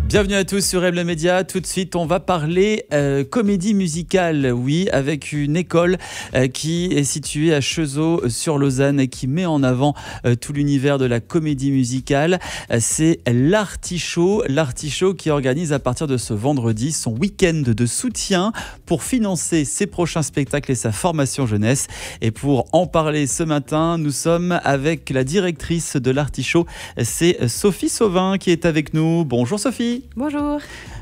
Bienvenue à tous sur REM Média. Tout de suite, on va parler comédie musicale, oui, avec une école qui est située à Cheseaux sur Lausanne et qui met en avant tout l'univers de la comédie musicale. C'est l'Artichaut qui organise à partir de ce vendredi son week-end de soutien pour financer ses prochains spectacles et sa formation jeunesse. Et pour en parler ce matin, nous sommes avec la directrice de l'Artichaut, c'est Sophie Sauvin qui est avec nous. Bonjour Sophie. Bonjour.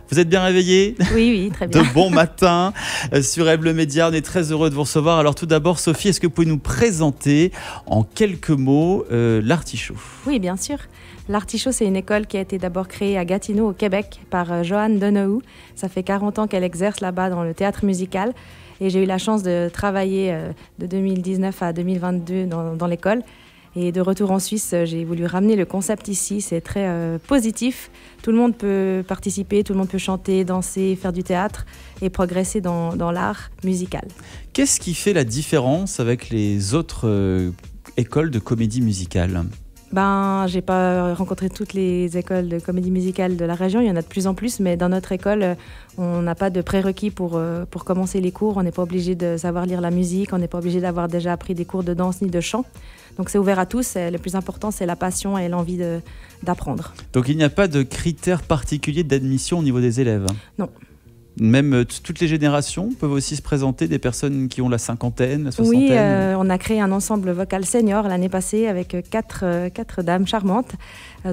Vous êtes bien réveillée ? Oui, très bien. De bon matin sur REM Média. On est très heureux de vous recevoir. Alors tout d'abord, Sophie, est-ce que vous pouvez nous présenter en quelques mots l'Artichaut ? Oui, bien sûr. L'Artichaut, c'est une école qui a été d'abord créée à Gatineau, au Québec, par Joanne Donohue. Ça fait 40 ans qu'elle exerce là-bas dans le théâtre musical. Et j'ai eu la chance de travailler de 2019 à 2022 dans l'école. Et de retour en Suisse, j'ai voulu ramener le concept ici. C'est très positif. Tout le monde peut participer, tout le monde peut chanter, danser, faire du théâtre et progresser dans l'art musical. Qu'est-ce qui fait la différence avec les autres écoles de comédie musicale ? J'ai pas rencontré toutes les écoles de comédie musicale de la région, il y en a de plus en plus, mais dans notre école, on n'a pas de prérequis pour commencer les cours. On n'est pas obligé de savoir lire la musique, on n'est pas obligé d'avoir déjà appris des cours de danse ni de chant. Donc c'est ouvert à tous, le plus important c'est la passion et l'envie d'apprendre. Donc il n'y a pas de critères particuliers d'admission au niveau des élèves ? Non. Même toutes les générations peuvent aussi se présenter, des personnes qui ont la cinquantaine, la soixantaine. Oui, on a créé un ensemble vocal senior l'année passée avec quatre dames charmantes.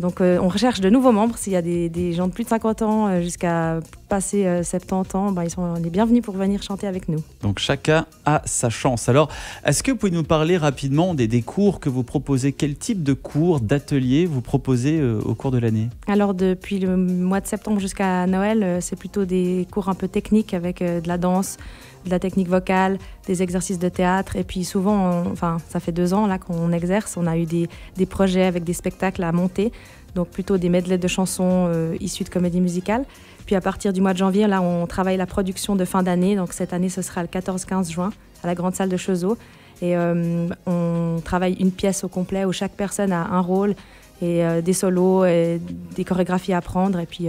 Donc on recherche de nouveaux membres. S'il y a des gens de plus de 50 ans jusqu'à passer 70 ans, ils sont les bienvenus pour venir chanter avec nous. Donc chacun a sa chance. Alors, est-ce que vous pouvez nous parler rapidement des cours que vous proposez ? Quel type de cours, d'ateliers vous proposez au cours de l'année ? Alors depuis le mois de septembre jusqu'à Noël, c'est plutôt des cours un peu techniques avec de la danse, de la technique vocale, des exercices de théâtre. Et puis souvent, ça fait 2 ans là qu'on exerce, on a eu des projets avec des spectacles à monter, donc plutôt des medleys de chansons issues de comédie musicale. Puis à partir du mois de janvier, là, on travaille la production de fin d'année. Donc cette année, ce sera le 14-15 juin à la grande salle de Cheseaux. Et on travaille une pièce au complet où chaque personne a un rôle et des solos, et des chorégraphies à apprendre. Et puis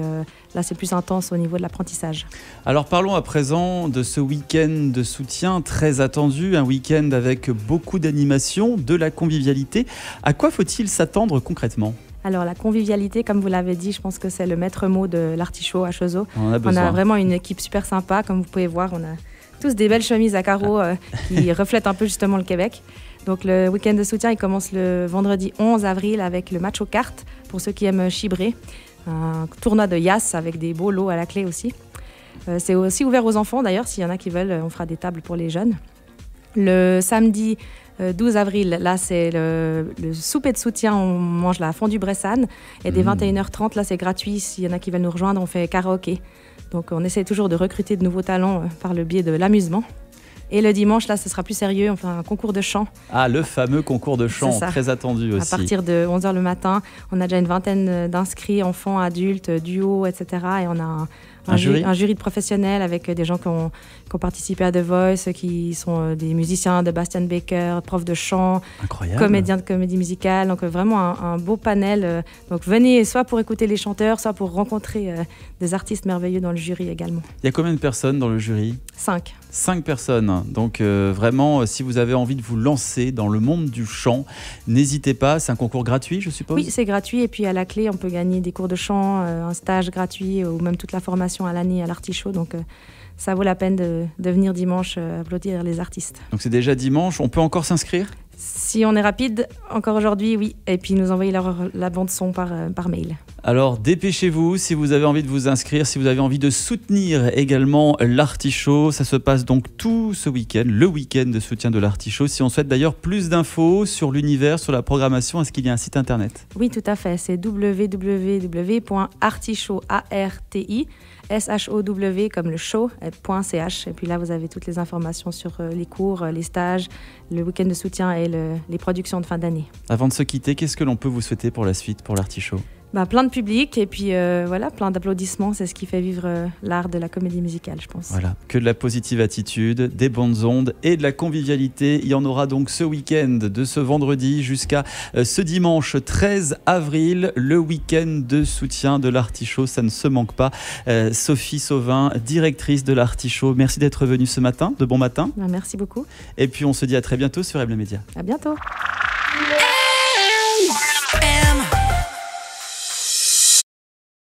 là, c'est plus intense au niveau de l'apprentissage. Alors parlons à présent de ce week-end de soutien très attendu, un week-end avec beaucoup d'animation, de la convivialité. À quoi faut-il s'attendre concrètement ? Alors la convivialité, comme vous l'avez dit, je pense que c'est le maître mot de l'Artichaut à Cheseaux. On a vraiment une équipe super sympa, comme vous pouvez voir. On a tous des belles chemises à carreaux qui reflètent un peu justement le Québec. Donc le week-end de soutien, il commence le vendredi 11 avril avec le match aux cartes, pour ceux qui aiment chibrer. Un tournoi de yas avec des beaux lots à la clé aussi. C'est aussi ouvert aux enfants d'ailleurs, s'il y en a qui veulent, on fera des tables pour les jeunes. Le samedi 12 avril, là c'est le souper de soutien, on mange la fondue bressane. Et dès 21h30, là c'est gratuit, s'il y en a qui veulent nous rejoindre, on fait karaoké. Donc on essaie toujours de recruter de nouveaux talents par le biais de l'amusement. Et le dimanche, là, ce sera plus sérieux, on fait un concours de chant. Ah, le fameux concours de chant, très attendu aussi. À partir de 11h le matin, on a déjà une vingtaine d'inscrits, enfants, adultes, duos, etc. Et on a un jury de professionnels avec des gens qui ont participé à The Voice, qui sont des musiciens de Bastian Baker, profs de chant, comédiens de comédie musicale. Donc vraiment un beau panel. Donc venez soit pour écouter les chanteurs, soit pour rencontrer des artistes merveilleux dans le jury également. Il y a combien de personnes dans le jury ? 5. 5 personnes. Donc vraiment, si vous avez envie de vous lancer dans le monde du chant, n'hésitez pas. C'est un concours gratuit, je suppose ? Oui, c'est gratuit. Et puis à la clé, on peut gagner des cours de chant, un stage gratuit ou même toute la formation à l'année à l'Artichaut. Donc ça vaut la peine de venir dimanche applaudir les artistes. Donc c'est déjà dimanche. On peut encore s'inscrire ? Si on est rapide, encore aujourd'hui, oui. Et puis nous envoyer la bande-son par mail. Alors dépêchez-vous si vous avez envie de vous inscrire, si vous avez envie de soutenir également l'Artichaut. Ça se passe donc tout ce week-end, le week-end de soutien de l'Artichaut. Si on souhaite d'ailleurs plus d'infos sur l'univers, sur la programmation, est-ce qu'il y a un site internet ? Oui, tout à fait. C'est www.artichaut.show comme le show.ch. Et puis là, vous avez toutes les informations sur les cours, les stages, le week-end de soutien et les productions de fin d'année. Avant de se quitter, qu'est-ce que l'on peut vous souhaiter pour la suite, pour l'Artichaut ? Plein de public et puis voilà, plein d'applaudissements. C'est ce qui fait vivre l'art de la comédie musicale, je pense. Voilà, que de la positive attitude, des bonnes ondes et de la convivialité. Il y en aura donc ce week-end, de ce vendredi jusqu'à ce dimanche 13 avril, le week-end de soutien de l'Artichaut. Ça ne se manque pas. Sophie Sauvin, directrice de l'Artichaut, merci d'être venue ce matin. De bon matin. Merci beaucoup. Et puis on se dit à très bientôt sur Ebla Média. À bientôt.